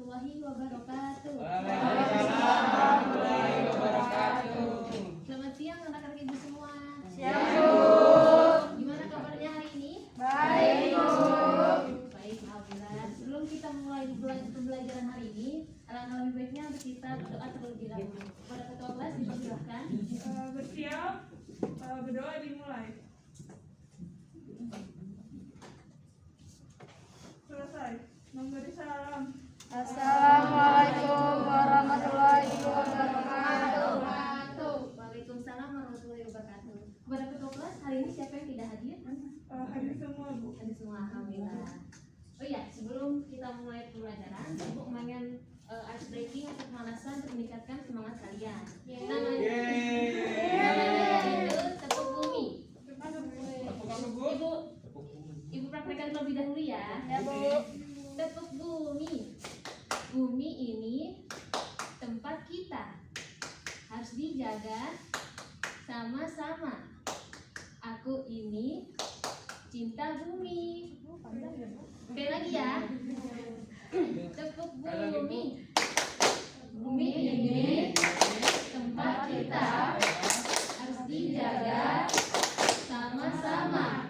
warahmatullahi wabarakatuh. Waalaikumsalam warahmatullahi wabarakatuh. Selamat siang anak-anak ibu semua. Siang, Bu. Gimana kabarnya hari ini? Baik, Bu. Baik, alhamdulillah. Sebelum kita mulai pembelajaran hari ini, alangkah lebih baiknya untuk kita berdoa terlebih dahulu. Kepada ketua kelas dipersilahkan. Bersiap, berdoa dimulai. Selesai. Memberi salam. Assalamualaikum warahmatullahi wabarakatuh. Waalaikumsalam warahmatullahi wabarakatuh. Kepada ketua kelas, hari ini siapa yang tidak hadir? Hadir semua, Bu. Hadir semua, alhamdulillah. Oh iya, sebelum kita mulai pembelajaran, Ibu mainkan ice breaking untuk pemanasan untuk meningkatkan semangat kalian. Namanya itu tepuk bumi. Ibu praktekkan terlebih dahulu ya. Ya, Bu. Tepuk bumi. Bumi ini tempat kita, harus dijaga sama-sama. Aku ini cinta bumi. Oke lagi ya. Tepuk bumi. Bumi ini tempat kita, harus dijaga sama-sama.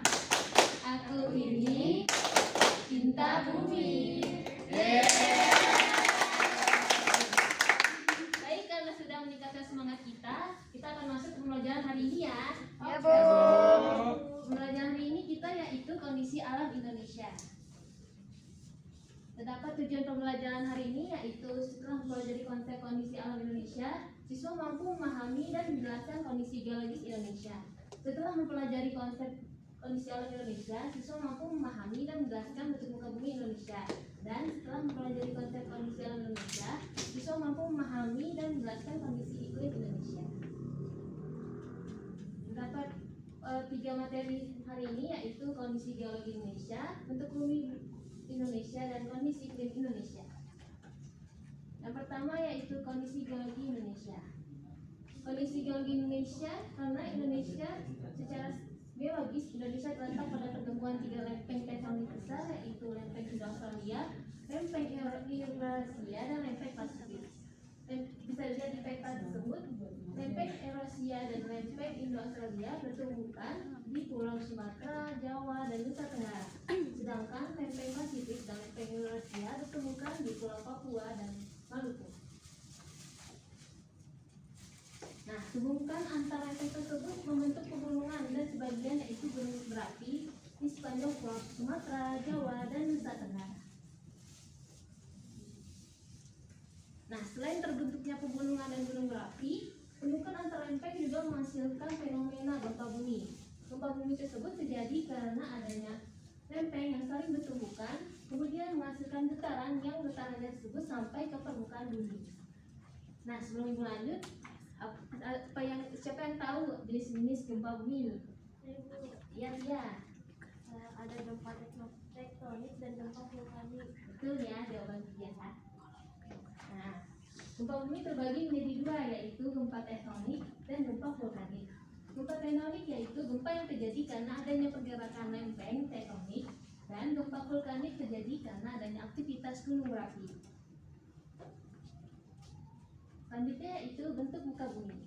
Aku ini cinta bumi. Baik, karena sudah meningkatkan semangat kita akan masuk ke pembelajaran hari ini ya. Ya, Bu. Pembelajaran hari ini kita yaitu kondisi alam Indonesia. Terdapat tujuan pembelajaran hari ini yaitu setelah mempelajari konsep kondisi alam Indonesia, siswa mampu memahami dan menjelaskan kondisi geologis Indonesia. Setelah mempelajari konsep kondisi alam Indonesia, siswa mampu memahami dan menjelaskan bentuk muka bumi Indonesia. Dan setelah mempelajari konsep kondisi alam Indonesia, siswa mampu memahami dan menjelaskan kondisi iklim Indonesia. Terdapat tiga materi hari ini yaitu kondisi geologi Indonesia, bentuk bumi Indonesia, dan kondisi iklim Indonesia. Yang pertama yaitu kondisi geologi Indonesia. Kondisi geologi Indonesia, karena Indonesia secara geologis Indonesia terletak pada pertemuan tiga lempeng tektonik besar yaitu lempeng Indo-Australia, lempeng Eurasia, dan lempeng Pasifik. Bisa dilihat di peta tersebut, lempeng Eurasia dan lempeng Indo-Australia bertumbukan di Pulau Sumatera, Jawa, dan Nusa Tenggara. Sedangkan lempeng Pasifik dan lempeng Eurasia bertumbukan di Pulau Papua dan Maluku. Nah, hubungan antara lempeng tersebut membentuk pegunungan dan sebagian yaitu gunung berapi di sepanjang Pulau Sumatera, Jawa, dan Nusa Tenggara. Nah, selain terbentuknya pegunungan dan gunung berapi, hubungan antara lempeng juga menghasilkan fenomena gempa bumi. Gempa bumi tersebut terjadi karena adanya lempeng yang saling bertumbukan, kemudian menghasilkan getaran yang getarannya tersebut sampai ke permukaan bumi. Nah, sebelum ibu lanjut, siapa yang tahu jenis-jenis gempa bumi? Iya. Ada gempa tektonik dan gempa vulkanik. Betul ya, jawaban biasa. Nah, gempa bumi terbagi menjadi dua, yaitu gempa tektonik dan gempa vulkanik. Gempa tektonik yaitu gempa yang terjadi karena adanya pergerakan lempeng tektonik, dan gempa vulkanik terjadi karena adanya aktivitas gunung berapi. Selanjutnya yaitu bentuk muka bumi.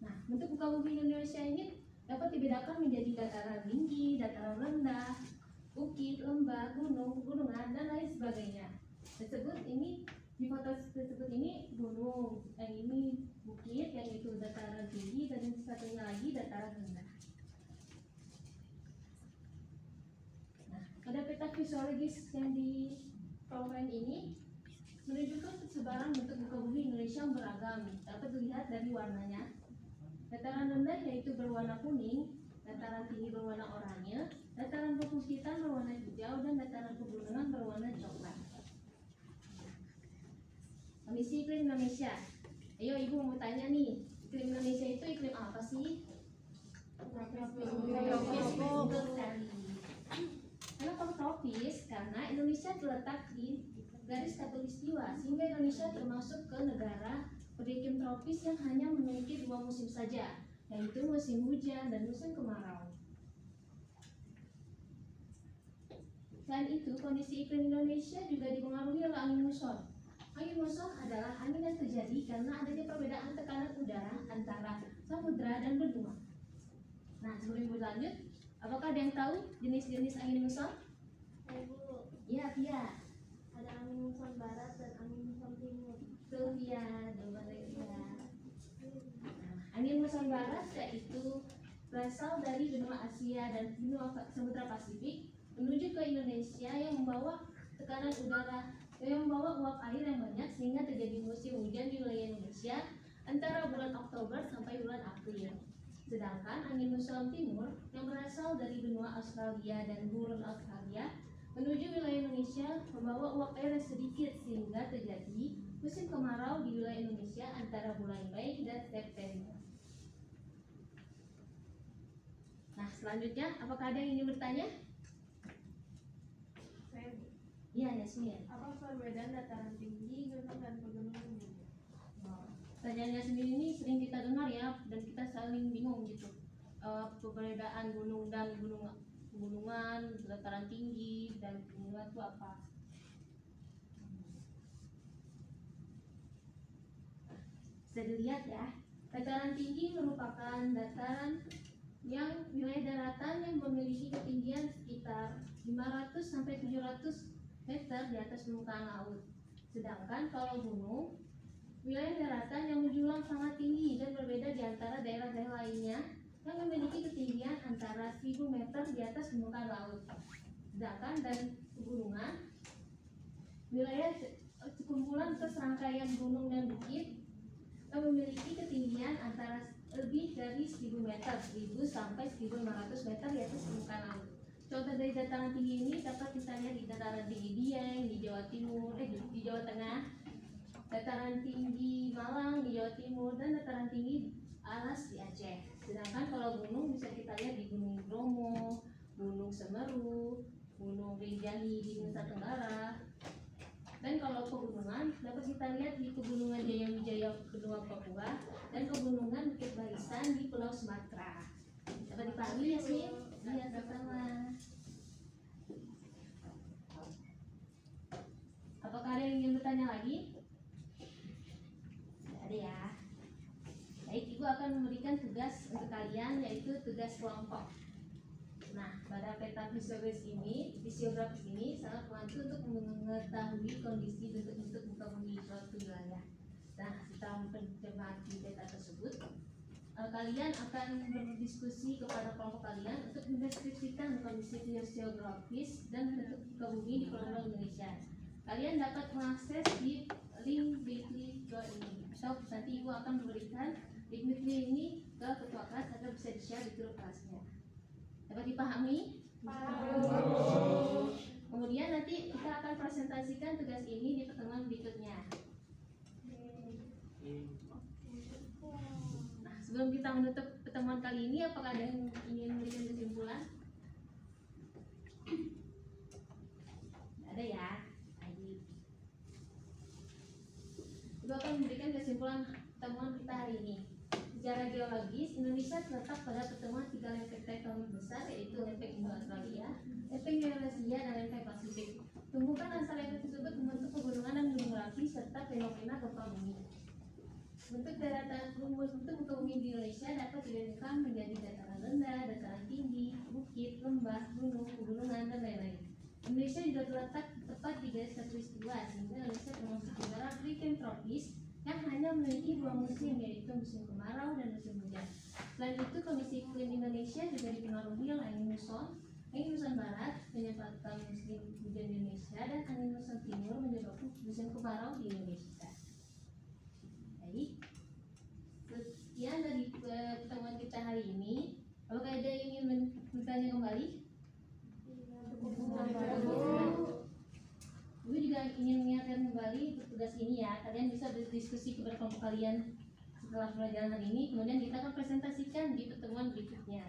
Nah, bentuk muka bumi Indonesia ini dapat dibedakan menjadi dataran tinggi, dataran rendah, bukit, lembah, gunung, pegunungan, dan lain sebagainya. Di foto tersebut ini gunung, yang ini bukit, yang itu dataran tinggi, dan yang satunya lagi dataran rendah. Nah, pada peta fisiologis yang di PowerPoint ini menunjukkan persebaran bentuk muka bumi Indonesia yang beragam. Dapat dilihat dari warnanya. Dataran rendah yaitu berwarna kuning, dataran tinggi berwarna oranye, dataran perbukitan berwarna hijau, dan dataran pegunungan berwarna coklat. Kondisi iklim Indonesia. Ayo ibu mau tanya nih, iklim Indonesia itu iklim apa sih? Tropis, betul sekali. Kenapa tropis? Karena Indonesia terletak di garis khatulistiwa, sehingga Indonesia termasuk ke negara beriklim tropis yang hanya memiliki dua musim saja, yaitu musim hujan dan musim kemarau. Selain itu, kondisi iklim Indonesia juga dipengaruhi oleh angin muson. Angin muson adalah angin yang terjadi karena adanya perbedaan tekanan udara antara samudra dan benua. Nah, sebelum berlanjut, apakah ada yang tahu jenis-jenis angin muson? Saya guru. Iya, Pia. Ada angin muson barat dan angin muson timur. Tuh, Pia. Jawabannya Pia. Nah, angin muson barat yaitu berasal dari benua Asia dan benua Samudra Pasifik menuju ke Indonesia yang membawa tekanan udara yang membawa uap air yang banyak sehingga terjadi musim hujan di wilayah Indonesia antara bulan Oktober sampai bulan April. Sedangkan angin muson timur yang berasal dari benua Australia dan gurun Australia menuju wilayah Indonesia membawa uap air yang sedikit sehingga terjadi musim kemarau di wilayah Indonesia antara bulan Mei dan September. Nah, selanjutnya apakah ada yang ingin bertanya? Saya Iya, Yasmin. apa perbedaan dataran tinggi, gunung dan pegunungan? Pertanyaannya sendiri ini sering kita dengar ya, dan kita saling bingung gitu. Perbedaan gunung dan gunungan, dataran tinggi dan pegunungan itu apa? Bisa dilihat ya, dataran tinggi merupakan dataran yang wilayah daratan yang memiliki ketinggian sekitar 500 sampai 700 meter di atas permukaan laut. Sedangkan kalau gunung, wilayah daratan yang menjulang sangat tinggi dan berbeda di antara daerah-daerah lainnya yang memiliki ketinggian antara 1000 meter di atas permukaan laut. Sedangkan dan pegunungan, wilayah sekumpulan atau serangkaian gunung dan bukit yang memiliki ketinggian antara lebih dari 1000 meter, 1000 sampai 1500 meter di atas permukaan laut. Contoh dari dataran tinggi ini dapat kita lihat di dataran tinggi Dieng di Jawa Timur, di Jawa Tengah, dataran tinggi Malang di Jawa Timur, dan dataran tinggi Alas di Aceh. Sedangkan kalau gunung bisa kita lihat di Gunung Bromo, Gunung Semeru, Gunung Rinjani di Nusa Tenggara. Dan kalau pegunungan dapat kita lihat di Pegunungan Jaya Wijaya Benua Papua dan Pegunungan Bukit Barisan di Pulau Sumatera. Dapat dipahami ya sih? Iya, sama. Apakah ada yang ingin bertanya lagi? Tidak ada ya. Baik, Ibu akan memberikan tugas untuk kalian, yaitu tugas kelompok. Nah, pada peta fisiografis ini sangat membantu untuk mengetahui kondisi bentuk-bentuk muka bumi suatu wilayah. Nah, setelah mencermati peta tersebut, kalian akan berdiskusi kepada kelompok kalian untuk mendeskripsikan kondisi fisiografis dan bentuk muka bumi di Pulau Indonesia. Kalian dapat mengakses di link bit.ly ini. So, nanti Ibu akan memberikan link bit.ly ini ke ketua kelas agar bisa di-share di grup kelasnya. Dapat dipahami? Kemudian nanti kita akan presentasikan tugas ini di pertemuan berikutnya. Nah, sebelum kita menutup pertemuan kali ini, apakah ada yang ingin memberikan kesimpulan? Tidak ada ya? Ibu akan memberikan kesimpulan pertemuan kita hari ini. Secara geologis, Indonesia terletak pada pertemuan 3 lempeng tektonik besar, yaitu lempeng Indo-Australia, lempeng Eurasia, dan lempeng Pasifik. Tumbukan antar lempeng tersebut membentuk pegunungan dan gunung berapi serta fenomena gempa bumi. Bentuk muka bumi di Indonesia dapat dibedakan menjadi dataran rendah, dataran tinggi, bukit, lembah, gunung, pegunungan, dan lain-lain. Indonesia juga terletak tepat di garis khatulistiwa, sehingga Indonesia termasuk negara iklim tropis yang hanya memiliki 2 musim, yaitu musim kemarau dan musim hujan. Selain itu, kondisi iklim Indonesia juga dipengaruhi oleh angin muson barat menyebabkan musim hujan di Indonesia, dan angin muson timur menyebabkan musim kemarau di Indonesia. Baik, sekian dari pertemuan kita hari ini. Apakah ada yang ingin bertanya kembali? Ibu juga ingin mengingatkan kembali untuk tugas ini ya. Kalian bisa berdiskusi kepada kelompok kalian setelah pelajaran hari ini. Kemudian kita akan presentasikan di pertemuan berikutnya.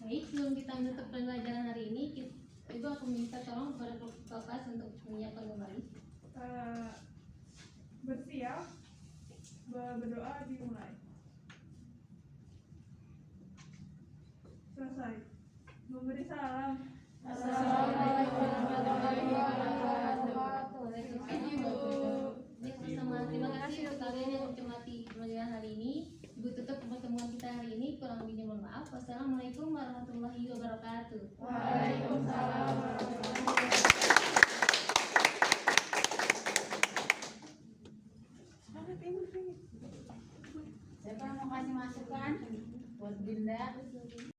Baik, sebelum kita menutup pelajaran hari ini, Ibu akan meminta tolong kepada kelompok kelas untuk menyiapkan kembali. Bersiap, berdoa dimulai. Selesai. Memberi salam. Assalamualaikum warahmatullahi wabarakatuh. Baik, bersama terima kasih untuk kalian yang mencermati pelajaran hari ini. Ibu tutup pertemuan kita hari ini. Kurang lebihnya mohon maaf. Wassalamualaikum warahmatullahi wabarakatuh. Waalaikumsalam.